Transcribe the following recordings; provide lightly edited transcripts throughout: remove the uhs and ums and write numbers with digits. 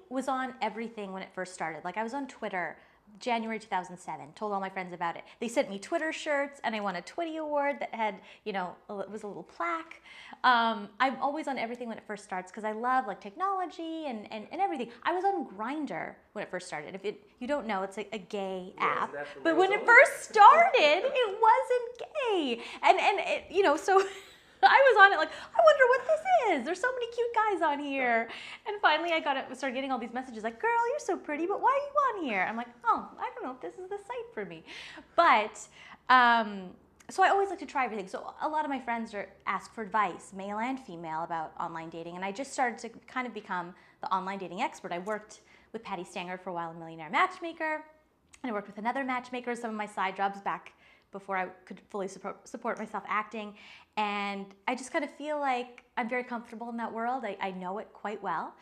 was on everything when it first started. Like I was on Twitter January 2007, told all my friends about it. They sent me Twitter shirts and I won a Twitty award that had, you know, it was a little plaque. I'm always on everything when it first starts because I love like technology and everything. I was on Grindr when it first started. If you don't know, it's a gay app. But when it first started, it wasn't gay. And it, you know, so I was on it like, I wonder what this is. There's so many cute guys on here. And finally I started getting all these messages like, girl, you're so pretty, but why are you on here? I'm like, oh, I don't know if this is the site for me. But, so I always like to try everything. So a lot of my friends ask for advice, male and female, about online dating. And I just started to kind of become the online dating expert. I worked with Patty Stanger for a while in Millionaire Matchmaker. And I worked with another matchmaker, some of my side jobs back before I could fully support myself acting. And I just kind of feel like I'm very comfortable in that world. I know it quite well.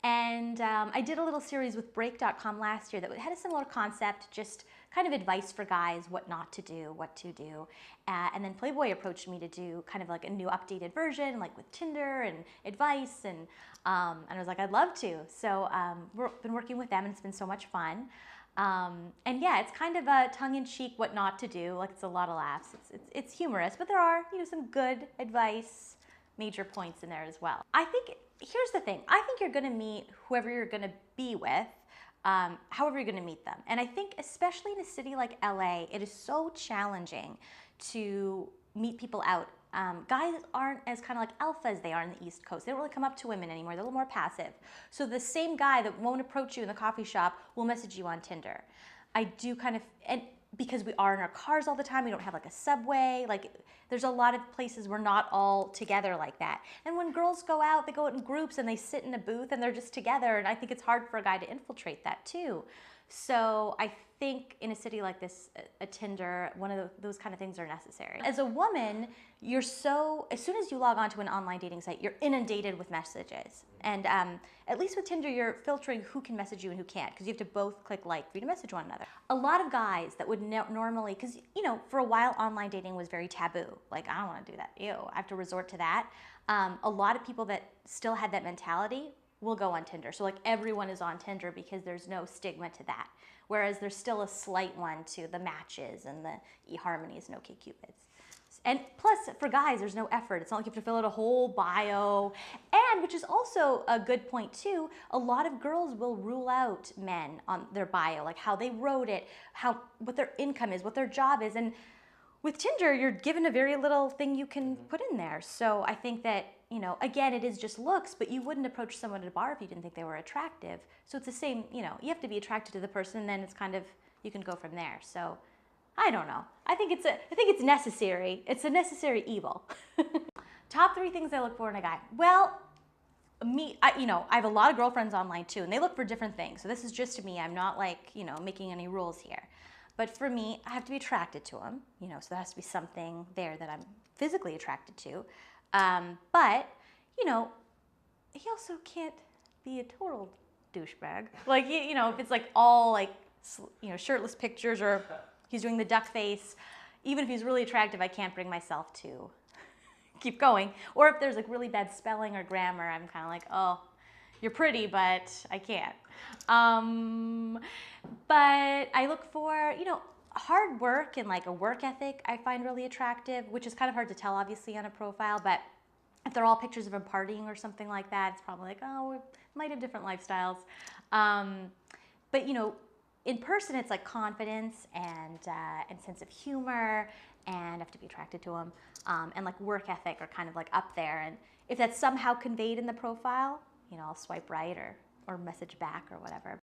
And I did a little series with Break.com last year that had a similar concept, just kind of advice for guys, what not to do, what to do. And then Playboy approached me to do kind of like a new updated version, like with Tinder and advice. And I was like, I'd love to. So we've been working with them and it's been so much fun. And yeah, it's kind of a tongue-in-cheek what not to do. Like it's a lot of laughs. It's humorous, but there are, you know, some good advice, major points in there as well. I think, here's the thing. I think you're going to meet whoever you're going to be with, however you're going to meet them. And I think especially in a city like LA, it is so challenging to meet people out. Guys aren't as kind of like alpha as they are in the East Coast. They don't really come up to women anymore. They're a little more passive. So the same guy that won't approach you in the coffee shop will message you on Tinder. I do kind of, and because we are in our cars all the time, we don't have like a subway, like there's a lot of places we're not all together like that. And when girls go out, they go out in groups and they sit in a booth and they're just together. And I think it's hard for a guy to infiltrate that too. So I think in a city like this, a Tinder, one of those kind of things are necessary. As a woman, you're so, as soon as you log onto an online dating site, you're inundated with messages. And at least with Tinder, you're filtering who can message you and who can't, because you have to both click like for you to message one another. A lot of guys that would normally, because you know, for a while online dating was very taboo. Like, I don't want to do that. Ew, I have to resort to that. A lot of people that still had that mentality will go on Tinder. So like everyone is on Tinder because there's no stigma to that. Whereas there's still a slight one to the Matches and the eHarmonies and OkCupids. And plus, for guys, there's no effort. It's not like you have to fill out a whole bio. And, which is also a good point too, a lot of girls will rule out men on their bio, like how they wrote it, what their income is, what their job is. And with Tinder, you're given a very little thing you can put in there. So I think that, you know, again, it is just looks, but you wouldn't approach someone at a bar if you didn't think they were attractive. So it's the same, you know, you have to be attracted to the person, and then it's kind of, you can go from there. So I don't know. I think it's necessary. It's a necessary evil. Top 3 things I look for in a guy. Well, you know, I have a lot of girlfriends online too, and they look for different things. So this is just me. I'm not like, you know, making any rules here. But for me, I have to be attracted to him, you know, so there has to be something there that I'm physically attracted to. But, you know, he also can't be a total douchebag. Like, you know, if it's like all like, you know, shirtless pictures or he's doing the duck face, even if he's really attractive, I can't bring myself to keep going. Or if there's like really bad spelling or grammar, I'm kind of like, oh, you're pretty, but I can't. But I look for, you know, hard work and like a work ethic I find really attractive, which is kind of hard to tell obviously on a profile, but if they're all pictures of him partying or something like that, it's probably like, oh, we might have different lifestyles. But you know, in person, it's like confidence and sense of humor, and I have to be attracted to him, and like work ethic are kind of like up there. And if that's somehow conveyed in the profile, you know, I'll swipe right or message back or whatever.